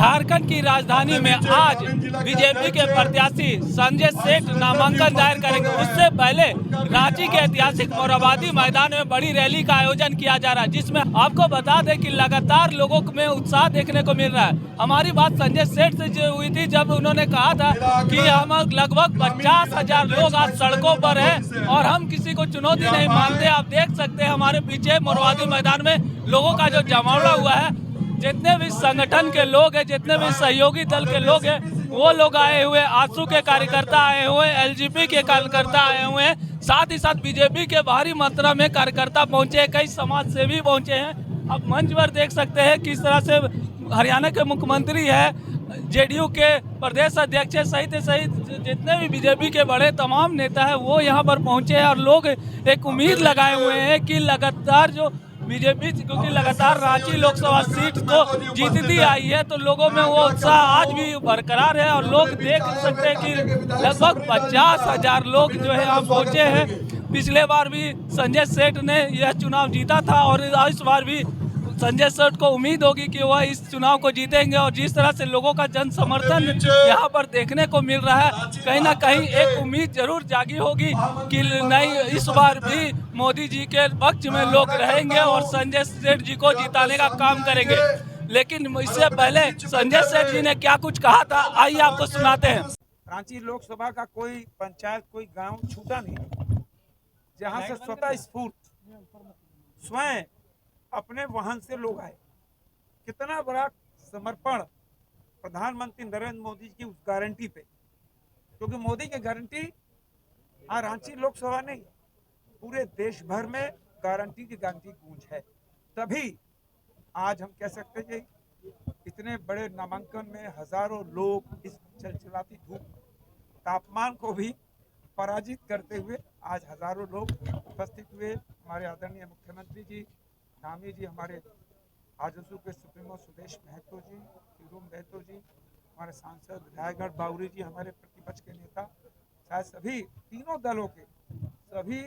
झारखंड की राजधानी में आज बीजेपी के प्रत्याशी संजय सेठ नामांकन दायर करेंगे। उससे पहले रांची के ऐतिहासिक मोरहाबादी मैदान में बड़ी रैली का आयोजन किया जा रहा है, जिसमें आपको बता दें कि लगातार लोगों में उत्साह देखने को मिल रहा है। हमारी बात संजय सेठ से जो हुई थी, जब उन्होंने कहा था कि हम लगभग 50,000 लोग आज सड़कों पर हैं और हम किसी को चुनौती नहीं मानते। आप देख सकते हैं हमारे पीछे मोरहाबादी मैदान में लोगों का जो जमावड़ा हुआ है, जितने भी संगठन के लोग हैं, जितने भी सहयोगी दल के लोग हैं, वो लोग आए हुए, आंसू के कार्यकर्ता आए हुए, एलजेपी के कार्यकर्ता आए हुए हैं, साथ ही साथ बीजेपी के भारी मात्रा में कार्यकर्ता पहुंचे, कई समाज सेवी पहुंचे हैं। अब मंच पर देख सकते हैं किस तरह से हरियाणा के मुख्यमंत्री है, जेडीयू के प्रदेश अध्यक्ष सहित जितने भी बीजेपी के बड़े तमाम नेता हैं, वो यहाँ पर पहुंचे हैं और लोग एक उम्मीद लगाए हुए हैं कि लगातार जो बीजेपी, क्योंकि लगातार रांची लोकसभा सीट को जीतती आई है, तो लोगों में वो उत्साह आज भी बरकरार है। और लोग देख सकते हैं कि लगभग 50,000 लोग जो है यहाँ पहुंचे हैं। पिछले बार भी संजय सेठ ने यह चुनाव जीता था और इस बार भी संजय सेठ को उम्मीद होगी कि वह इस चुनाव को जीतेंगे। और जिस तरह से लोगों का जन समर्थन यहाँ पर देखने को मिल रहा है, कहीं ना कहीं एक उम्मीद जरूर जागी होगी कि नहीं, इस बार भी मोदी जी के पक्ष में लोग रहेंगे और संजय सेठ जी को जिताने का काम करेंगे। लेकिन इससे पहले संजय सेठ जी ने क्या कुछ कहा था, आइए आपको सुनाते हैं। रांची लोकसभा का कोई पंचायत, कोई गांव छूटा नहीं जहां से स्वतः स्फूर्त स्वयं अपने वाहन से लोग आए। कितना बड़ा समर्पण प्रधानमंत्री नरेंद्र मोदी की उस गारंटी पे, क्योंकि मोदी की गारंटी रांची लोकसभा नहीं, पूरे देश भर में गारंटी की गूंज है। तभी आज हम कह सकते हैं कि इतने बड़े नामांकन में हजारों लोग इस चलचलाती धूप तापमान को भी पराजित करते हुए आज हजारों लोग उपस्थित हुए। हमारे आदरणीय मुख्यमंत्री जी, धामी जी, हमारे आजसू के सुप्रीमो सुदेश महतो जी, तिरुम महतो जी, हमारे सांसद विधायकगढ़ बाउरी जी, हमारे प्रतिपक्ष के नेता, शायद सभी तीनों दलों के सभी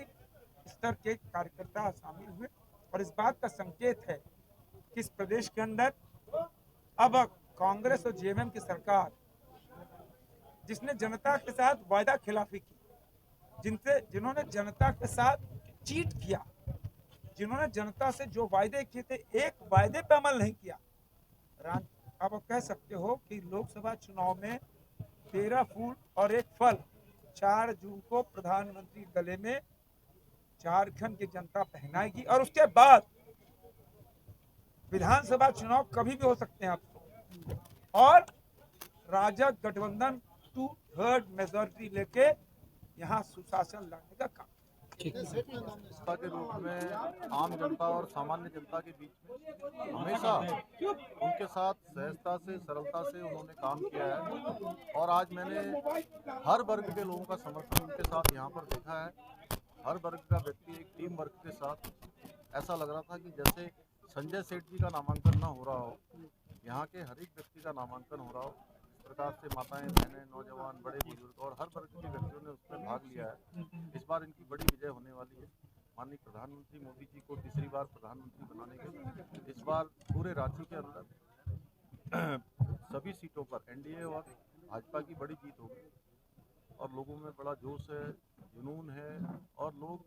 स्तर के कार्यकर्ता शामिल हुए। और इस बात का संकेत है कि इस प्रदेश के अंदर अब कांग्रेस और जेएमएम की सरकार, जिसने जनता के साथ वायदा खिलाफी की, जिन्होंने जनता के साथ चीट किया, जिन्होंने जनता से जो वायदे किए थे, एक वायदे पे अमल नहीं किया। आप कह सकते हो कि लोकसभा चुनाव में 13 फूल और एक फल 4 जून को प्रधानमंत्री गले में झारखंड की जनता पहनाएगी। और उसके बाद विधानसभा चुनाव कभी भी हो सकते हैं आपको, और राजग गठबंधन 2/3 मेजोरिटी लेके यहाँ सुशासन लाने का काम जनता के रूप में आम जनता और सामान्य जनता के बीच में हमेशा उनके साथ सहजता से, सरलता से उन्होंने काम किया है। और आज मैंने हर वर्ग के लोगों का समर्थन उनके साथ यहाँ पर देखा है। हर वर्ग का व्यक्ति एक टीम वर्क के साथ, ऐसा लग रहा था कि जैसे संजय सेठ जी का नामांकन ना हो रहा हो, यहाँ के हर एक व्यक्ति का नामांकन हो रहा हो। इस प्रकार से माताएं, बहनें, नौजवान, बड़े बुजुर्ग और हर वर्ग के व्यक्तियों ने उसमें भाग लिया है। इस बार इनकी बड़ी विजय होने वाली है। माननीय प्रधानमंत्री मोदी जी को तीसरी बार प्रधानमंत्री बनाने के इस बार पूरे राज्य के अंदर सभी सीटों पर एनडीए और भाजपा की बड़ी जीत होगी। और लोगों में बड़ा जोश है, जुनून है, और लोग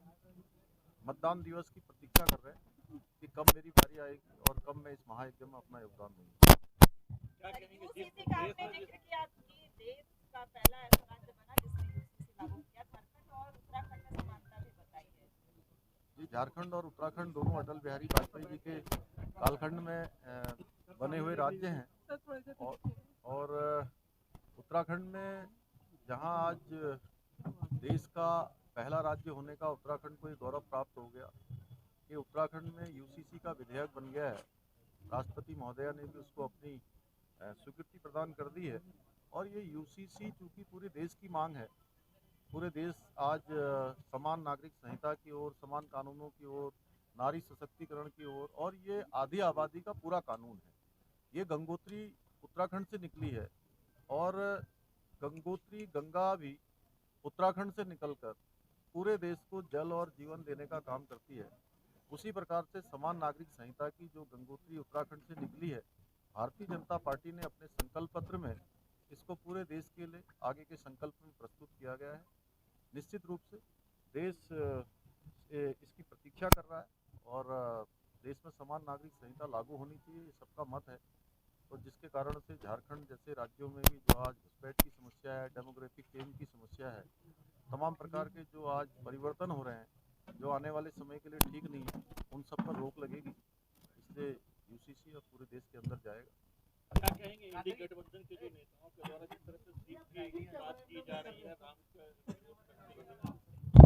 मतदान दिवस की प्रतीक्षा कर रहे हैं कि कब मेरी बारी आएगी और कब मैं इस महायज्ञ में अपना योगदान दूंगा। जी, झारखंड और उत्तराखंड दोनों अटल बिहारी वाजपेयी जी के कालखंड में बने हुए राज्य हैं। और उत्तराखंड में जहां आज देश का पहला राज्य होने का उत्तराखंड को एक गौरव प्राप्त हो गया कि उत्तराखंड में यूसीसी का विधेयक बन गया है। राष्ट्रपति महोदया ने भी उसको अपनी स्वीकृति प्रदान कर दी है। और ये यूसीसी चूँकि पूरे देश की मांग है, पूरे देश आज समान नागरिक संहिता की ओर, समान कानूनों की ओर, नारी सशक्तिकरण की ओर, और ये आधी आबादी का पूरा कानून है। ये गंगोत्री उत्तराखंड से निकली है और गंगोत्री गंगा भी उत्तराखंड से निकलकर पूरे देश को जल और जीवन देने का काम करती है। उसी प्रकार से समान नागरिक संहिता की जो गंगोत्री उत्तराखंड से निकली है, भारतीय जनता पार्टी ने अपने संकल्प पत्र में इसको पूरे देश के लिए आगे के संकल्प में प्रस्तुत किया गया है। निश्चित रूप से देश इसकी प्रतीक्षा कर रहा है और देश में समान नागरिक संहिता लागू होनी चाहिए, ये सबका मत है। और जिसके कारण से झारखंड जैसे राज्यों में भी जो आज घुसपैठ की समस्या है, डेमोग्राफिक चेंज की समस्या है, तमाम प्रकार के जो आज परिवर्तन हो रहे हैं, जो आने वाले समय के लिए ठीक नहीं है, उन सब पर रोक लगेगी। इसलिए यूसीसी अब पूरे देश के अंदर जाएगा। क्या कहेंगे इंडी गठबंधन के जो नेताओं के द्वारा जिस तरह से सीट की बात की जा रही है,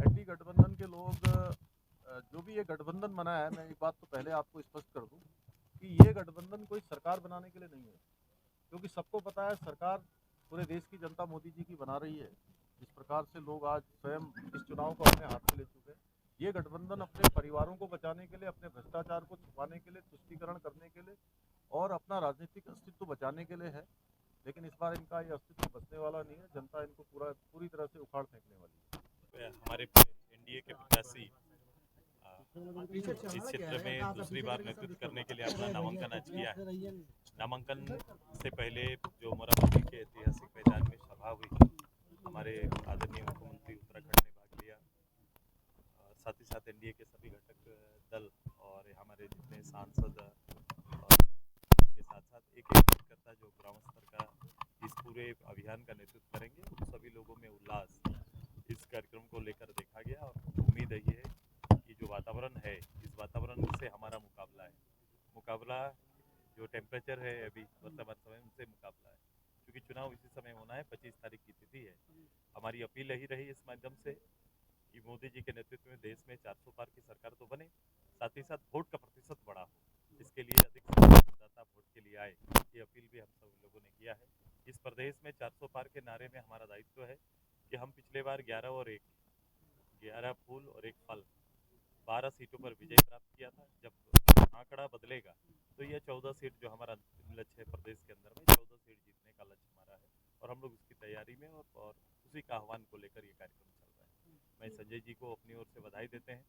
एनडी गठबंधन के लोग जो भी ये गठबंधन बना है, मैं एक बात तो पहले आपको स्पष्ट कर दूं कि ये गठबंधन कोई सरकार बनाने के लिए नहीं है, क्योंकि सबको पता है सरकार पूरे देश की जनता मोदी जी की बना रही है। जिस प्रकार से लोग आज स्वयं इस चुनाव को अपने हाथ में ले चुके हैं, ये गठबंधन अपने परिवारों को बचाने के लिए, अपने भ्रष्टाचार को छुपाने के लिए, तुष्टीकरण करने के लिए और अपना राजनीतिक अस्तित्व बचाने के लिए है। लेकिन इस बार इनका ये अस्तित्व बचने वाला नहीं है। जनता इनको पूरी तरह से उखाड़ फेंकने वाली है। हमारे एनडीए के प्रत्याशी इस क्षेत्र में दूसरी बार नेतृत्व करने के लिए अपना नामांकन आज किया है। नामांकन से पहले जो मोराबादी के ऐतिहासिक मैदान में सभा हुई, हमारे आदरणीय मुख्यमंत्री उत्तराखंड ने भाग लिया और साथ ही साथ एनडीए के सभी घटक दल और हमारे जितने सांसद और के साथ साथ एक कार्यकर्ता जो ग्राम स्तर का इस पूरे अभियान का नेतृत्व करेंगे, उन सभी लोगों में उल्लास इस कार्यक्रम को लेकर देखा गया। और उम्मीद है ये कि जो वातावरण है, इस वातावरण से हमारा मुकाबला जो टेम्परेचर है अभी वर्तमान समय उनसे मुकाबला है, क्योंकि चुनाव इसी समय होना है। 25 तारीख की तिथि है। हमारी अपील यही रही इस माध्यम से कि मोदी जी के नेतृत्व में देश में 400 पार की सरकार तो बने, साथ ही साथ वोट का प्रतिशत बढ़ा हो। इसके लिए अधिक से अधिक मतदाता वोट के लिए आए, ये अपील भी हम सब लोगों ने किया है। इस प्रदेश में 400 पार के नारे में हमारा दायित्व है कि हम पिछले बार 11 फूल और 1 फल 12 सीटों पर विजय प्राप्त किया था। जब आंकड़ा बदलेगा तो यह 14 सीट जो हमारा लक्ष्य है प्रदेश के अंदर में, 14 सीट जीतने का लक्ष्य हमारा है और हम लोग उसकी तैयारी में और उसी का आह्वान को लेकर ये कार्यक्रम चल रहा है। मैं संजय जी को अपनी ओर से बधाई देते हैं,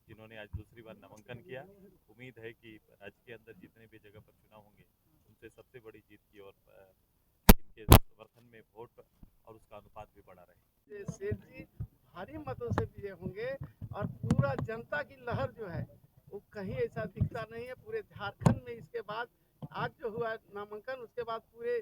जिन्होंने आज दूसरी बार नामांकन किया। उम्मीद है कि राज्य के अंदर जितने भी जगह पर चुनाव होंगे, उनसे सबसे बड़ी जीत की और इनके समर्थन में वोट और उसका अनुपात भी बढ़ा रहे। सेठ जी भारी मतों से विजय होंगे और पूरा जनता की लहर जो है वो कहीं ऐसा दिखता नहीं है पूरे झारखंड में। इसके बाद आज जो हुआ नामांकन, उसके बाद पूरे